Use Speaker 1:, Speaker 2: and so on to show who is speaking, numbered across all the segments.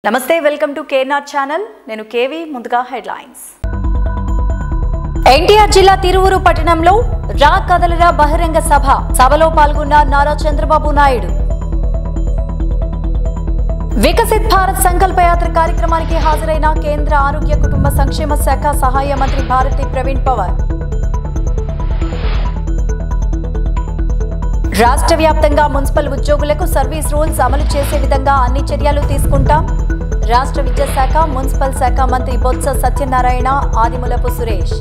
Speaker 1: నమస్తే welcome to కేనార్ channel నేను KV ముందుగా హెడ్లైన్స్ ఎన్టీఆర్ జిల్లా తిరువురు పట్టణంలో రా కదలరా బహిరంగ సభలో పాల్గొన్న నారా చంద్రబాబు నాయుడు వికసిత్ భారత్ సంకల్ప యాత్ర కార్యక్రమానికి హాజరైన కేంద్ర ఆరోగ్య కుటుంబ సంక్షేమ శాఖ సహాయ మంత్రి భారతి ప్రవీణ్ పవార్ రాష్ట్ర వ్యాప్తంగా మున్సిపల్ ఉద్యోగులకు సర్వీస్ రూల్స్ అమలు చేసే విధంగా అన్ని చర్యలు తీసుకుంటాం రాష్ట్ర విద్యాశాఖ మున్సిపల్ శాఖ మంత్రి బొత్స సత్యనారాయణ ఆదిమూలపు సురేష్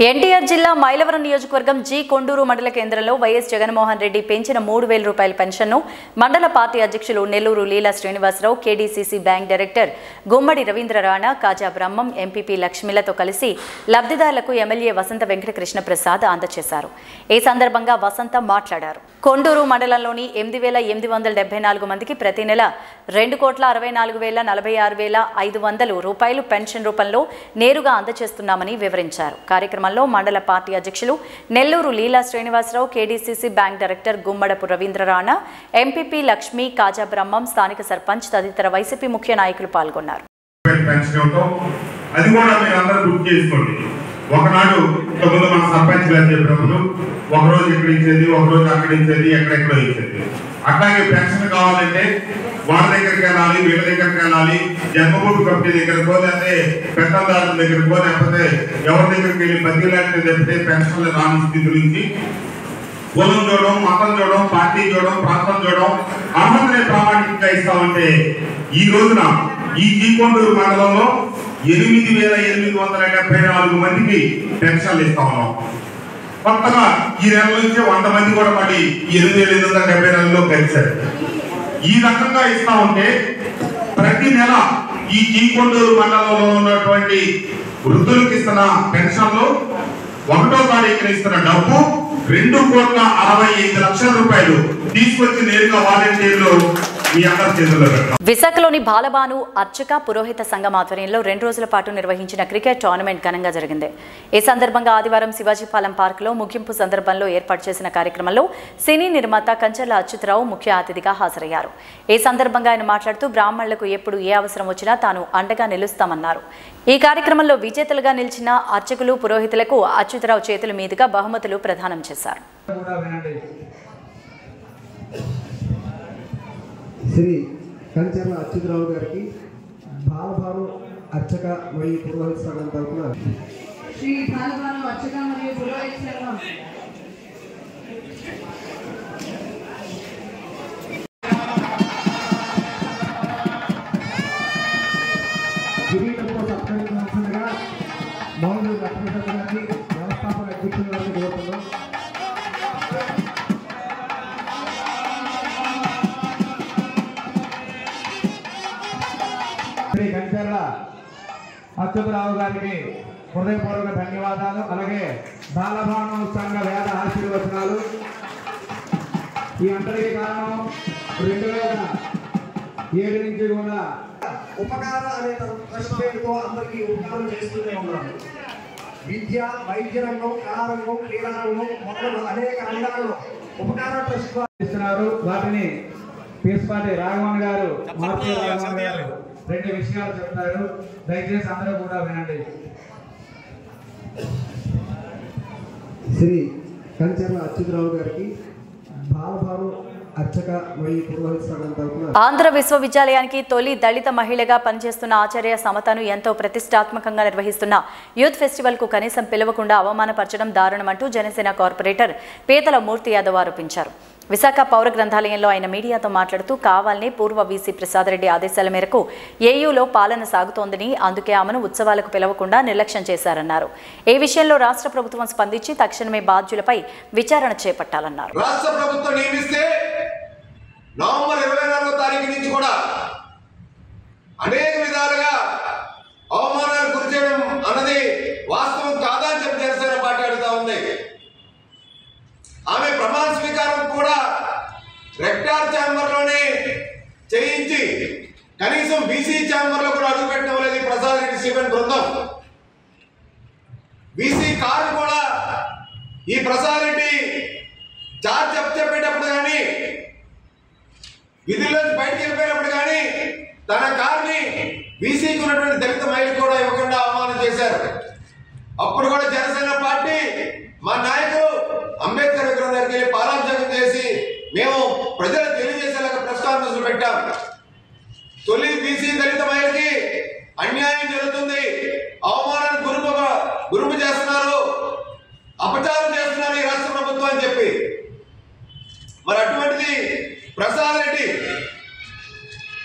Speaker 1: ఎన్టీఆర్ జిల్లా మైలవరం నియోజకవర్గం జి కొండూరు మండల కేంద్రంలో వైఎస్ జగన్మోహన్ రెడ్డి పెంచిన 3,000 రూపాయల పెన్షన్ను మండల పార్టీ అధ్యక్షులు Nellore Leela Srinivasarao KDCC bank director గుమ్మడి రవీంద్ర రాణా కాజా బ్రహ్మం ఎంపీపీ లక్ష్మిలతో కలిసి లబ్ధిదారులకు ఎమ్మెల్యే వసంత వెంకటకృష్ణ ప్రసాద్ అందజేశారు ఈ సందర్భంగా వసంత మాట్లాడారు కొండూరు మండలంలోని 8,874 మందికి ప్రతి నెల 2,64,46,500 రూపాయలు పెన్షన్ రూపంలో నేరుగా అందజేస్తున్నామని వివరించారు కార్యక్రమంలో మండల పార్టీ అధ్యక్షులు Nellore Leela Srinivasarao KDCC bank director Gummadapu Ravindra Rana MPP Lakshmi Kaja Brahmam స్థానిక సర్పంచ్ తదితర వైసీపీ ముఖ్య నాయకులు పాల్గొన్నారు
Speaker 2: ఒకనాడు తొమ్మిది మన సర్పంచ్ గారు చెప్పినప్పుడు ఒకరోజు ఇక్కడ ఇచ్చేది ఒకరోజు అక్కడ ఇచ్చేది ఎక్కడెక్కడో ఇచ్చేది అట్లాగే పెన్షన్ కావాలంటే వాళ్ళ దగ్గరికి వెళ్ళాలి వీళ్ళ దగ్గరికి వెళ్ళాలి జన్మభూమి కమిటీ దగ్గరకో లేకపోతే పెద్దదారుల దగ్గరకో లేకపోతే ఎవరి దగ్గరికి వెళ్ళి బతిలాంటి చెప్తే పెన్షన్లు రాని స్థితి నుంచి కులం చూడడం మతం చూడడం పార్టీ చూడడం ప్రాంతం చూడడం అర్హతనే ప్రామాణికంగా ఇస్తామంటే ఈ రోజున ఈ జీకొండూరు మండలంలో 8,874 మందికి పెన్షన్లు ఇస్తా ఉన్నాం కొత్తగా ఈ నెల నుంచి 100 మంది కూడా మళ్ళీ 8,874లో కలిశారు ఈ రకంగా ఇస్తా ఉంటే ప్రతి నెల ఈ జీకొండూరు మండలంలో ఉన్నటువంటి వృద్ధులకు ఇస్తున్న పెన్షన్లు 1వ తారీఖున ఇస్తున్న డబ్బు 2,65,00,000 రూపాయలు తీసుకొచ్చి నేరుగా వాలంటీర్లు
Speaker 1: విశాఖలోని బాలబాను అర్చక పురోహిత సంఘం ఆధ్వర్యంలో 2 రోజుల పాటు నిర్వహించిన క్రికెట్ టోర్నమెంట్ ఘనంగా జరిగింది ఈ సందర్భంగా ఆదివారం శివాజీపాలెం పార్కులో ముగింపు సందర్భంలో ఏర్పాటు చేసిన కార్యక్రమంలో సినీ నిర్మాత కంచర్ల అచ్యుతరావు ముఖ్య అతిథిగా హాజరయ్యారు ఈ సందర్భంగా ఆయన మాట్లాడుతూ బ్రాహ్మణులకు ఎప్పుడు ఏ అవసరం వచ్చినా తాను అండగా నిలుస్తామన్నారు ఈ కార్యక్రమంలో విజేతలుగా నిలిచిన అర్చకులు పురోహితులకు అచ్యుతరావు చేతుల మీదుగా బహుమతులు ప్రదానం చేశారు
Speaker 3: శ్రీ కంచర్ల అచ్యుతరావు గారికి బాలబాను అర్చక మరియు పురోహిత సంఘం తరఫున
Speaker 4: శ్రీ బాలబాను అర్చక మరియు పురోహిత సంఘం
Speaker 3: కిరీటంతో సత్కరించాల్సిందిగా మౌలు లక్ష్మీసత్యాన్ని వ్యవస్థాపక అధ్యక్షుల వరకు కోరుతున్నాం శ్రీ కంచర్ల అచ్యుతరావు గారికి హృదయపూర్వక ధన్యవాదాలు అలాగే బాలభాను సంఘ వేద ఆశీర్వచనాలు ఈ అంతటికి కారణం 2007 నుంచి కూడా ఉపకార అనే ట్రస్ట్ పేరుతో అందరికీ ఉపకారం చేస్తూనే ఉన్నారు విద్య వైద్య రంగం కళారంగం క్రీడారంగం మొదలు అనేక రంగాల్లో ఉపకార ట్రస్ట్ ఇస్తున్నారు వాటిని పీసపాటి రాఘవన్ గారు మార్చి రాఘవన్ గారు 2 విషయాలు చెప్తారు దయచేసి అందరూ కూడా వినండి శ్రీ కంచర్ల అచ్యుతరావు గారికి బాలబాను అర్చక మరియు పురోహిత సంఘం తరఫున
Speaker 1: ఆంధ్ర విశ్వవిద్యాలయానికి తొలి దళిత మహిళగా పనిచేస్తున్న ఆచార్య సమతను ఎంతో ప్రతిష్టాత్మకంగా నిర్వహిస్తున్న యూత్ ఫెస్టివల్ కు కనీసం పిలవకుండా అవమానపరచడం దారుణమంటూ జనసేన కార్పొరేటర్ పీతల మూర్తి యాదవ్ ఆరోపించారు విశాఖ పౌర గ్రంథాలయంలో ఆయన మీడియాతో మాట్లాడుతూ కావాలని పూర్వ వీసీ ప్రసాదరెడ్డి ఆదేశాల మేరకు ఏయూలో పాలన సాగుతోందని అందుకే ఆమెను ఉత్సవాలకు పిలవకుండా నిర్లక్ష్యం చేశారన్నారు ఈ విషయంలో రాష్ట్ర ప్రభుత్వం స్పందించి తక్షణమే బాధ్యులపై విచారణ చేపట్టాలన్నారు
Speaker 5: రాష్ట్ర ప్రభుత్వం నియమిస్తే నవంబర్ 24వ తారీఖు నుంచి కూడా అనేక విధాలుగా అవమానాలు గురి చేయడం అన్నది వాస్తవం కాదా అని చెప్పి జనసేన పార్టీ అడుగుతా ఉంది ఆమె ప్రమాణ స్వీకారం కూడా రెక్టార్ ఛాంబర్లోనే చేయించి కనీసం బీసీ ఛాంబర్లో కూడా అడుగుపెట్టడం లేదు ప్రసాద్ రెడ్డి స్టీఫెన్ బృందం బీసీ కారు కూడా ఈ ప్రసాద్ రెడ్డి చార్జ్ చెప్పేటప్పుడు కానీ విధుల్లోంచి బయటకు వెళ్ళిపోయినప్పుడు కానీ తన కార్ని బీసీకి ఉన్నటువంటి దళిత మహిళకు కూడా ఇవ్వకుండా అవమానం చేశారు. అప్పుడు కూడా జనసేన పార్టీ మా నాయకులు అంబేద్కర్ విగ్రహం దగ్గరికి వెళ్ళి పాలాభిషేకం చేసి మేము ప్రజలకు తెలియజేసేలాగా ప్రెస్ కాన్ఫరెన్స్ పెట్టాం. తొలి బీసీ దళిత మహిళకి అన్యాయం జరుగుతుంది, అవమానాన్ని గురుము చేస్తున్నారు, అపచారం చేస్తున్నారు ఈ రాష్ట్ర ప్రభుత్వం అని చెప్పి. మరి అటువంటిది ప్రసాద్ రెడ్డి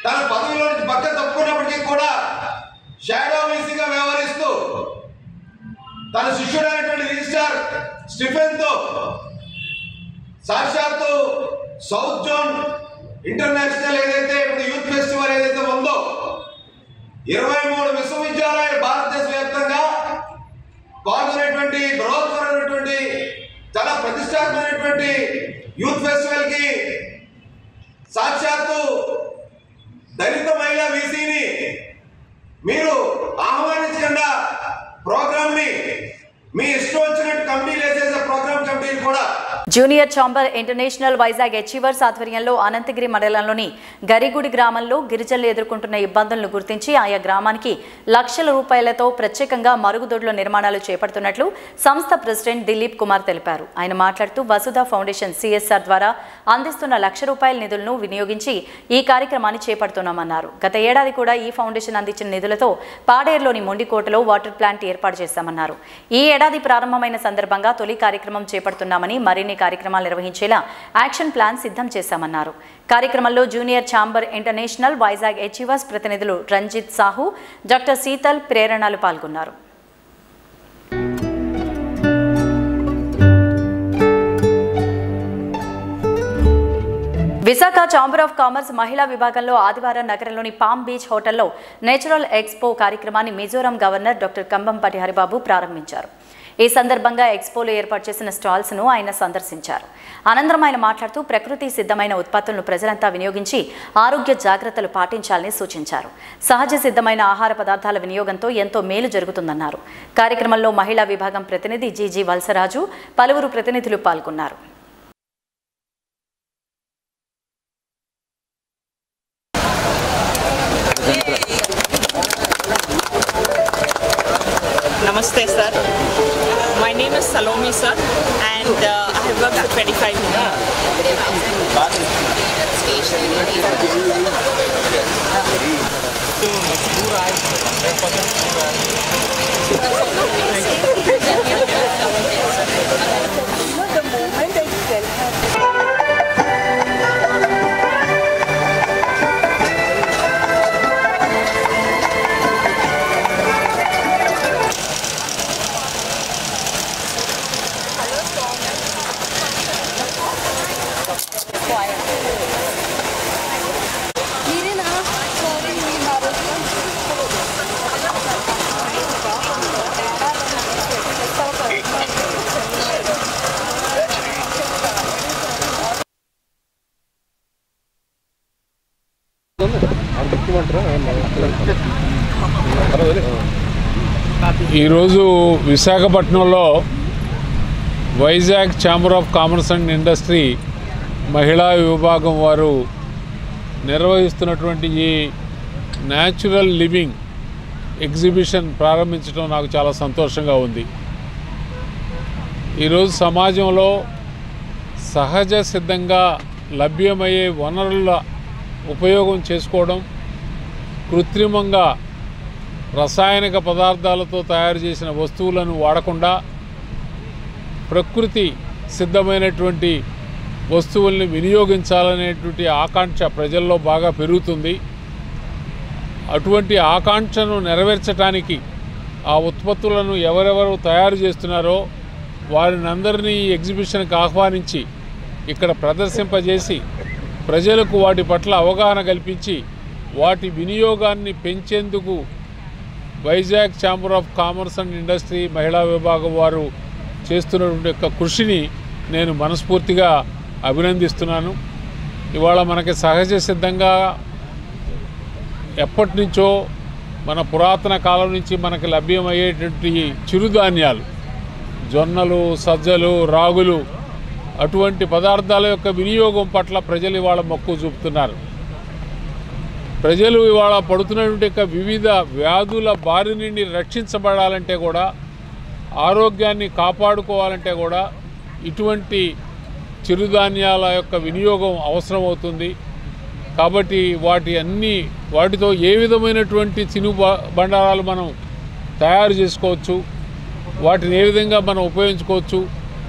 Speaker 5: తన పదవిలో నుంచి పక్క తప్పుకున్నప్పటికీ కూడా షాడో బీసీగా వ్యవహరిస్తూ తన శిష్యుడైనటువంటి రిజిస్ట్రార్ స్టీఫెన్ తో సాక్షాత్తు సౌత్ జోన్ ఇంటర్నేషనల్ ఏదైతే యూత్ ఫెస్టివల్ ఏదైతే ఉందో 23 విశ్వవిద్యాలయాలు భారతదేశ వ్యాప్తంగా పాల్గొనేటువంటి బృహత్తరమైనటువంటి చాలా ప్రతిష్టాత్మకమైనటువంటి యూత్ ఫెస్టివల్ కి సాక్షాత్తు దళిత మహిళా వీసీని మీరు ఆహ్వానించకుండా ప్రోగ్రామ్ ని మీ ఇష్టం వచ్చినట్టు కమిటీలు వేసేసే ప్రోగ్రామ్ కమిటీలు కూడా
Speaker 1: junior chamber international Vizag achievers ఆధ్వర్యంలో అనంతగిరి మండలంలోని గరిగుడి గ్రామంలో గిరిజనులు ఎదుర్కొంటున్న ఇబ్బందులను గుర్తించి ఆయా గ్రామానికి లక్షల రూపాయలతో ప్రత్యేకంగా మరుగుదొడ్ల నిర్మాణాలు చేపడుతున్నట్లు సంస్థ ప్రెసిడెంట్ దిలీప్ కుమార్ తెలిపారు. ఆయన మాట్లాడుతూ వసుధ ఫౌండేషన్ సిఎస్ఆర్ ద్వారా అందిస్తున్న ₹1,00,000 నిధులను వినియోగించి ఈ కార్యక్రమాన్ని చేపడుతున్నామన్నారు. గత ఏడాది కూడా ఈ ఫౌండేషన్ అందించిన నిధులతో పాడేరులోని మొండికోటలో వాటర్ ప్లాంట్ ఏర్పాటు చేశామన్నారు. ఈ ఏడాది ప్రారంభమైన సందర్భంగా తొలి కార్యక్రమం చేపడుతున్నామని మరిన్ని కార్యక్రమాలు నిర్వహించేలా యాక్షన్ ప్లాన్ సిద్ధం చేశామన్నారు. కార్యక్రమంలో junior chamber international Vizag achievers ప్రతినిధులు రంజిత్ సాహు, డాక్టర్ శీతల్ ప్రేరణలు పాల్గొన్నారు. విశాఖ ఛాంబర్ ఆఫ్ కామర్స్ మహిళా విభాగంలో ఆదివారం నగరంలోని పామ్ బీచ్ హోటల్లో నేచురల్ ఎక్స్పో కార్యక్రమాన్ని మిజోరాం గవర్నర్ డాక్టర్ కంబంపాటి హరిబాబు ప్రారంభించారు. ఈ సందర్భంగా ఎక్స్పోలో ఏర్పాటు చేసిన స్టాల్స్ ను ఆయన సందర్శించారు. అనంతరం ఆయన మాట్లాడుతూ ప్రకృతి సిద్ధమైన ఉత్పత్తులను ప్రజలంతా వినియోగించి ఆరోగ్య జాగ్రత్తలు పాటించాలని సూచించారు. సహజ సిద్ధమైన ఆహార పదార్థాల వినియోగంతో ఎంతో మేలు జరుగుతుందన్నారు. కార్యక్రమంలో మహిళా విభాగం ప్రతినిధి జీజీ వల్సరాజు, పలువురు ప్రతినిధులు పాల్గొన్నారు.
Speaker 6: Namaste sir, my name is Salome sir and I have worked for 25 years. The moment I tell her
Speaker 7: ఈరోజు విశాఖపట్నంలో Vizag chamber of commerce and industry మహిళా విభాగం వారు నిర్వహిస్తున్నటువంటి ఈ న్యాచురల్ లివింగ్ ఎగ్జిబిషన్ ప్రారంభించడం నాకు చాలా సంతోషంగా ఉంది. ఈరోజు సమాజంలో సహజ సిద్ధంగా లభ్యమయ్యే వనరుల ఉపయోగం చేసుకోవడం, కృత్రిమంగా రసాయనిక పదార్థాలతో తయారు చేసిన వస్తువులను వాడకుండా ప్రకృతి సిద్ధమైనటువంటి వస్తువుల్ని వినియోగించాలనేటువంటి ఆకాంక్ష ప్రజల్లో బాగా పెరుగుతుంది. అటువంటి ఆకాంక్షను నెరవేర్చడానికి ఆ ఉత్పత్తులను ఎవరెవరు తయారు చేస్తున్నారో వారిని అందరినీ ఈ ఎగ్జిబిషన్కి ఆహ్వానించి ఇక్కడ ప్రదర్శింపజేసి ప్రజలకు వాటి పట్ల అవగాహన కల్పించి వాటి వినియోగాన్ని పెంచేందుకు Vizag chamber of commerce and industry మహిళా విభాగం వారు చేస్తున్నటువంటి యొక్క కృషిని నేను మనస్ఫూర్తిగా అభినందిస్తున్నాను. ఇవాళ మనకి సహజ సిద్ధంగా ఎప్పటి నుంచో మన పురాతన కాలం నుంచి మనకి లభ్యమయ్యేటువంటి చిరుధాన్యాలు, జొన్నలు, సజ్జలు, రాగులు, అటువంటి పదార్థాల యొక్క వినియోగం పట్ల ప్రజలు ఇవాళ మక్కువ చూపుతున్నారు. ప్రజలు ఇవాళ పడుతున్నటువంటి వివిధ వ్యాధుల బారి నుండి రక్షించబడాలంటే కూడా, ఆరోగ్యాన్ని కాపాడుకోవాలంటే కూడా ఇటువంటి చిరుధాన్యాల యొక్క వినియోగం అవసరమవుతుంది. కాబట్టి వాటితో ఏ విధమైనటువంటి బండారాలు మనం తయారు చేసుకోవచ్చు, వాటిని ఏ విధంగా మనం ఉపయోగించుకోవచ్చు,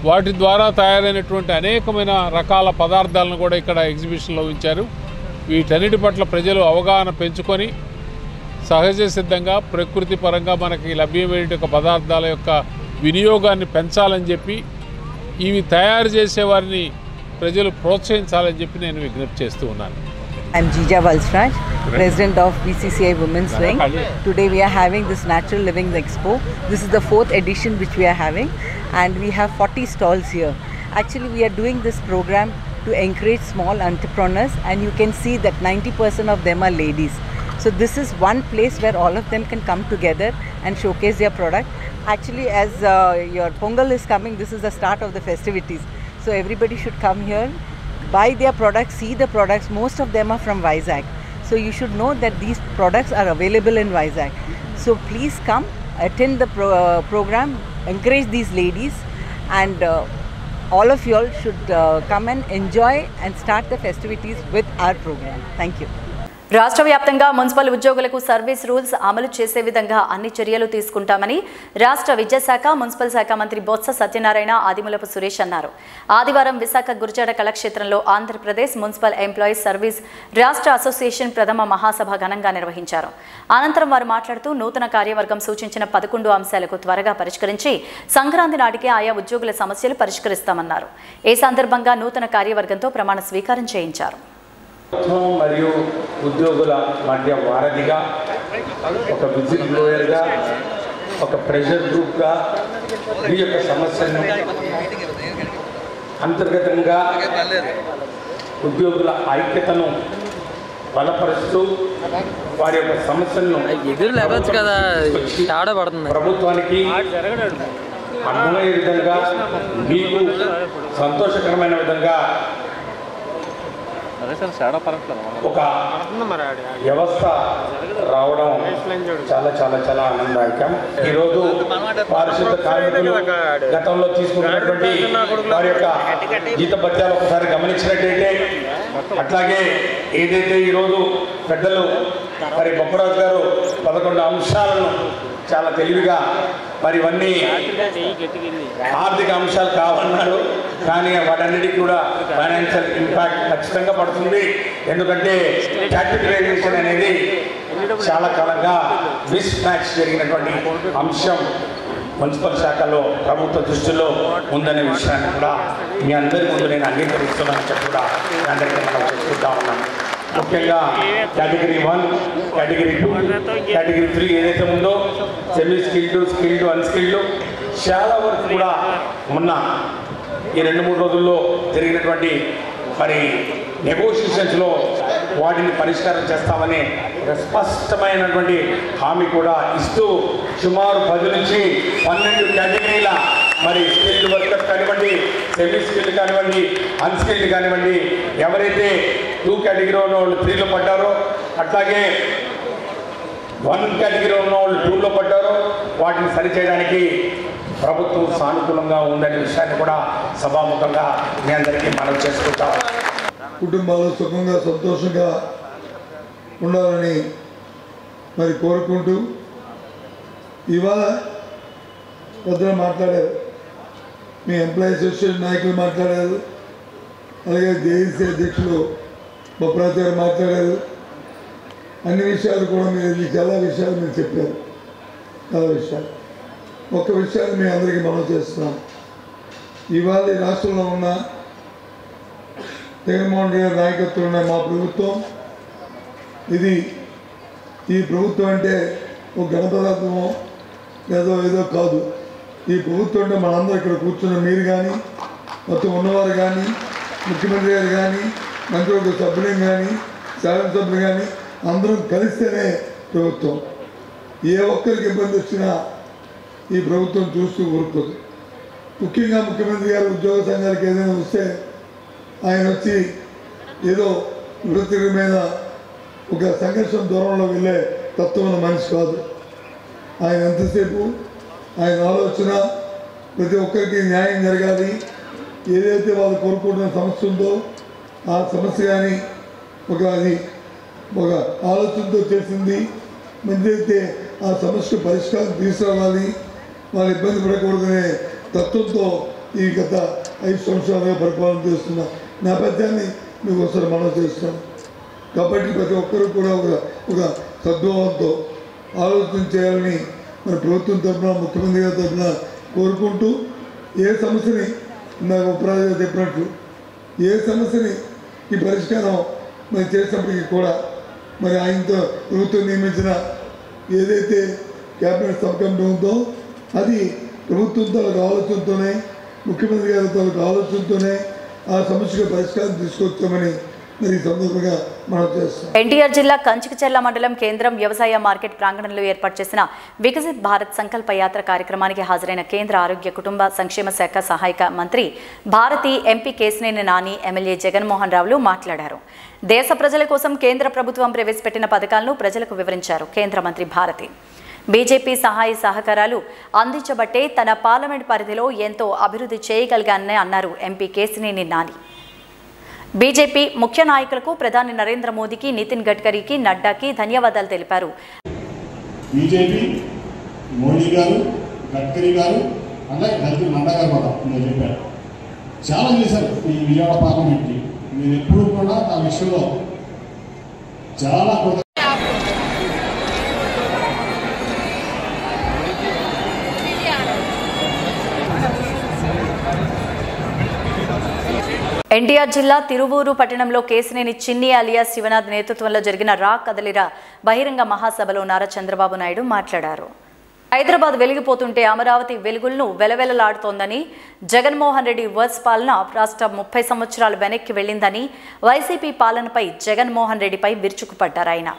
Speaker 7: వాటి ద్వారా తయారైనటువంటి అనేకమైన రకాల పదార్థాలను కూడా ఇక్కడ ఎగ్జిబిషన్లో ఉంచారు. వీటన్నిటి పట్ల ప్రజలు అవగాహన పెంచుకొని సహజ సిద్ధంగా ప్రకృతి పరంగా మనకి లభ్యమైన పదార్థాల యొక్క వినియోగాన్ని పెంచాలని చెప్పి, ఇవి తయారు చేసే వారిని ప్రజలు ప్రోత్సహించాలని చెప్పి నేను విజ్ఞప్తి చేస్తూ ఉన్నాను.
Speaker 8: I'm Jija Valsraj, President of BCCI Women's Wing. Today we are having this Natural Living Expo. This is the 4th edition which we are having, and we have 40 stalls here. Actually, we are doing this program to encourage small entrepreneurs, and you can see that 90% of them are ladies. So this is one place where all of them can come together and showcase their product. Actually, as your Pongal is coming, this is the start of the festivities. So everybody should come here, buy their products, see the products. Most of them are from Vizag. So you should know that these products are available in Vizag. So please come, attend the program, encourage these ladies, and all of you all should come and enjoy and start the festivities with our program. Thank you.
Speaker 1: రాష్ట్ర వ్యాప్తంగా municipal ఉద్యోగులకు service rules అమలు చేసే విధంగా అన్ని చర్యలు తీసుకుంటామని రాష్ట్ర విద్యాశాఖ మున్సిపల్ శాఖ మంత్రి బొత్స సత్యనారాయణ ఆదిమూలపు సురేష్ అన్నారు. ఆదివారం విశాఖ గురజాడ కళాక్షేత్రంలో ఆంధ్రప్రదేశ్ మున్సిపల్ ఎంప్లాయీస్ సర్వీస్ రాష్ట్ర అసోసియేషన్ ప్రథమ మహాసభ ఘనంగా నిర్వహించారు. అనంతరం వారు మాట్లాడుతూ నూతన కార్యవర్గం సూచించిన 11 అంశాలకు త్వరగా పరిష్కరించి సంక్రాంతి నాటికే ఆయా ఉద్యోగుల సమస్యలు పరిష్కరిస్తామన్నారు. ఈ సందర్భంగా నూతన కార్యవర్గంతో ప్రమాణ స్వీకారం చేయించారు.
Speaker 9: మరియు ఉద్యోగుల మధ్య వారధిగా, ఒక విజిట్ బ్లోయర్గా, ఒక ప్రెషర్ గ్రూప్గా ఈ యొక్క సమస్యను అంతర్గతంగా ఉద్యోగుల ఐక్యతను బలపరుస్తూ వారి యొక్క సమస్యలను ప్రభుత్వానికి అర్థమయ్యే విధంగా, మీకు సంతోషకరమైన విధంగా ఒక వ్యవస్థ రావడం చాలా చాలా చాలా ఆనందదాయకం. ఈరోజు పారిశుద్ధ కార్మికులు గతంలో తీసుకున్నటువంటి వారి యొక్క జీతభత్యాలు ఒకసారి గమనించినట్టయితే, అట్లాగే ఏదైతే ఈరోజు పెద్దలు మరి బొప్పరాజు గారు 11 అంశాలను చాలా తెలివిగా, మరి ఇవన్నీ ఆర్థిక అంశాలు కావన్నారు, కానీ వాటన్నిటికీ కూడా ఫైనాన్షియల్ ఇంపాక్ట్ ఖచ్చితంగా పడుతుంది. ఎందుకంటే క్యాపిటలైజేషన్ అనేది చాలా కాలంగా మిస్ మ్యాచ్ జరిగినటువంటి అంశం మున్సిపల్ శాఖలో ప్రభుత్వ దృష్టిలో ఉందనే విషయాన్ని కూడా మీ అందరి ముందు నేను అంగీకరిస్తున్నాను చెప్పి కూడా మీ అందరికీ మనం చెప్పుకుంటా ఉన్నాను. ముఖ్యంగా కేటగిరీ 1, కేటగిరీ 2, కేటగిరీ 3 ఏదైతే ఉందో సెమీ స్కిల్డ్, స్కిల్డ్, అన్స్కిల్డ్ చాలా వరకు కూడా మొన్న ఈ 2-3 రోజుల్లో జరిగినటువంటి మరి నెగోషియేషన్స్లో వాటిని పరిష్కారం చేస్తామని స్పష్టమైనటువంటి హామీ కూడా ఇస్తూ సుమారు 10 నుంచి 12 కేటగిరీల మరి స్కిల్డ్ వర్కర్స్ కానివ్వండి, సెమీ స్కిల్డ్ కానివ్వండి, అన్స్కిల్డ్ కానివ్వండి, ఎవరైతే 2 కేటగిరీలో ఉన్న వాళ్ళు 3లో పడ్డారో, అట్లాగే 1 కేటగిరీలో ఉన్న వాళ్ళు 2లో పడ్డారో వాటిని సరిచేయడానికి ప్రభుత్వం సానుకూలంగా ఉందనే విషయాన్ని కూడా సభాముఖంగా మీ అందరికీ మనం చేసుకుంటాం.
Speaker 10: కుటుంబాలు సుఖంగా సంతోషంగా ఉండాలని మరి కోరుకుంటూ, ఇవాళ పెద్దలు మాట్లాడారు, మీ ఎంప్లాయీస్ అసోసియేషన్ నాయకులు మాట్లాడారు, అలాగే జేఏసీ అధ్యక్షులు బొప్పరాజు గారు మాట్లాడారు. అన్ని విషయాలు కూడా మీరు చాలా విషయాలు మీరు చెప్పారు. చాలా విషయాలు, ఒక్క విషయాన్ని మీ అందరికీ మనం చేస్తున్నాం. ఇవాళ ఈ రాష్ట్రంలో ఉన్న జగన్మోహన్ రెడ్డి గారి నాయకత్వంలో మా ప్రభుత్వం, ఈ ప్రభుత్వం అంటే ఒక గణపదార్థమో ఏదో కాదు. ఈ ప్రభుత్వం అంటే మనందరూ ఇక్కడ కూర్చున్న మీరు కానీ, మొత్తం ఉన్నవారు కానీ, ముఖ్యమంత్రి గారు కానీ, మంత్రివర్గ సభ్యులు కానీ, శాసనసభ్యులు కానీ అందరం కలిస్తేనే ప్రభుత్వం. ఏ ఒక్కరికి ఇబ్బంది వచ్చినా ఈ ప్రభుత్వం చూస్తూ ఊరుకోదు. ముఖ్యంగా ముఖ్యమంత్రి గారు ఉద్యోగ సంఘాలకు ఏదైనా వస్తే ఆయన వచ్చి ఏదో వృత్తి మీద ఒక సంఘర్షణ దూరంలో వెళ్ళే తత్వం ఉన్న మనిషి కాదు. ఆయన ఎంతసేపు ఆయన ఆలోచన ప్రతి ఒక్కరికి న్యాయం జరగాలి, ఏదైతే వాళ్ళు కోరుకుంటున్న సమస్య ఉందో ఆ సమస్య కానీ అది ఒక ఆలోచనతో చేసింది. మందైతే ఆ సమస్యకు పరిష్కారం తీసుకురావాలి, వాళ్ళు ఇబ్బంది పడకూడదనే తత్వంతో ఈ గత 5 సంవత్సరాలుగా పరిపాలన చేస్తున్న నేపథ్యాన్ని మీకు ఒకసారి మనం చేస్తున్నాం. కాబట్టి ప్రతి ఒక్కరూ కూడా ఒక సద్భావంతో ఆలోచన చేయాలని మన ప్రభుత్వం తరఫున, ముఖ్యమంత్రి గారి తరఫున కోరుకుంటూ, ఏ సమస్యని నాకు ఉపరాజు చెప్పినట్లు ఏ సమస్యని ఈ పరిష్కారం మరి చేసినప్పటికీ కూడా మరి ఆయనతో ప్రభుత్వం నియమించిన ఏదైతే క్యాబినెట్ సబ్ కమిటీ ఉందో అది ప్రభుత్వం తాలూకు ఆలోచనతోనే, ముఖ్యమంత్రి గారి తాలూకు ఆలోచనతోనే ఆ సమస్యకు పరిష్కారం తీసుకొచ్చామని మరి ఈ సందర్భంగా మనం చేస్తాం.
Speaker 1: ఎన్టీఆర్ జిల్లా కంచికచెర్ల మండలం కేంద్రం వ్యవసాయ మార్కెట్ ప్రాంగణంలో ఏర్పాటు చేసిన వికసిత్ భారత్ సంకల్ప యాత్ర కార్యక్రమానికి హాజరైన కేంద్ర ఆరోగ్య కుటుంబ సంక్షేమ శాఖ సహాయక మంత్రి భారతి, ఎంపీ కేశినేని నాని, ఎమ్మెల్యే జగన్మోహన్ రావులు మాట్లాడారు. దేశ ప్రజల కోసం కేంద్ర ప్రభుత్వం ప్రవేశపెట్టిన పథకాలను ప్రజలకు వివరించారు. కేంద్ర మంత్రి భారతి బీజేపీ సహాయ సహకారాలు అందించబట్టే తన పార్లమెంట్ పరిధిలో ఎంతో అభివృద్ధి చేయగలిగానని అన్నారు ఎంపీ కేశినేని నాని. బీజేపీ ముఖ్య నాయకులకు ప్రధాని నరేంద్ర మోదీకి, నితిన్ గడ్కరీకి, నడ్డాకి ధన్యవాదాలు తెలిపారు.
Speaker 11: బీజేపీ మోడీ గారు, గడ్కరీ గారు, అలాగే నడ్డా గారు కూడా నేను చెప్పారు, చాలా చేశారు ఈ విజయవాడ పార్లమెంట్కి. నేను ఎప్పుడు కూడా ఆ విషయంలో చాలా
Speaker 1: ఎన్టీఆర్ జిల్లా తిరువూరు పట్టణంలో కేశినేని చిన్ని అలియాస్ శివనాథ్ నేతృత్వంలో జరిగిన రా కదలిరా బహిరంగ మహాసభలో నారా చంద్రబాబు నాయుడు మాట్లాడారు. హైదరాబాద్ వెలిగిపోతుంటే అమరావతి వెలుగులను వెలవెలలాడుతోందని, జగన్మోహన్ రెడ్డి వర్స్ పాలన రాష్ట్రం 30 సంవత్సరాలు వెనక్కి వెళ్లిందని, వైసీపీ పాలనపై జగన్మోహన్ రెడ్డిపై విరుచుకుపడ్డారు. ఆయన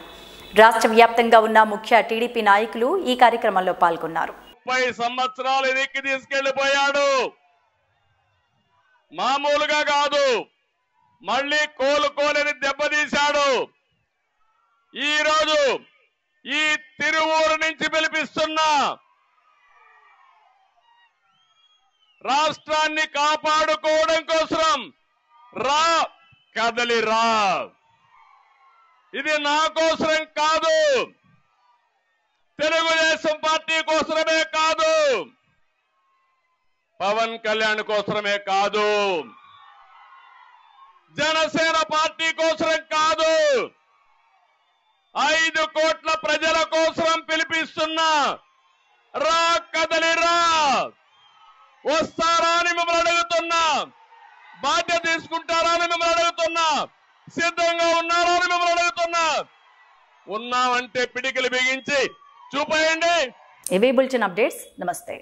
Speaker 1: రాష్ట్ర వ్యాప్తంగా ఉన్న ముఖ్య టీడీపీ నాయకులు ఈ కార్యక్రమంలో పాల్గొన్నారు.
Speaker 12: 30 సంవత్సరాలు వెనక్కి తీసుకెళ్లిపోయాడు, మామూలుగా కాదు, మళ్ళీ కోలుకోలేని దెబ్బతీశాడు. ఈరోజు ఈ తిరువూరు నుంచి పిలిపిస్తున్న రాష్ట్రాన్ని కాపాడుకోవడం కోసం రా కదలి రా. ఇది నా కోసరం కాదు, తెలుగుదేశం పార్టీ కోసమే కాదు, పవన్ కళ్యాణ్ కోసమే కాదు, జనసేన పార్టీ కోసరం కాదు, 5 కోట్ల ప్రజల కోసం పిలిపిస్తున్నా రా కదలి రా. వస్తారా అని మిమ్మల్ని అడుగుతున్నా, బాధ్యత తీసుకుంటారా అని మిమ్మల్ని అడుగుతున్నా, సిద్ధంగా ఉన్నారా అని మిమ్మల్ని అడుగుతున్నా. ఉన్నామంటే పిడికిలు బిగించి చూపేయండి.
Speaker 1: ఇవే బులెటిన్ అప్డేట్స్. నమస్తే.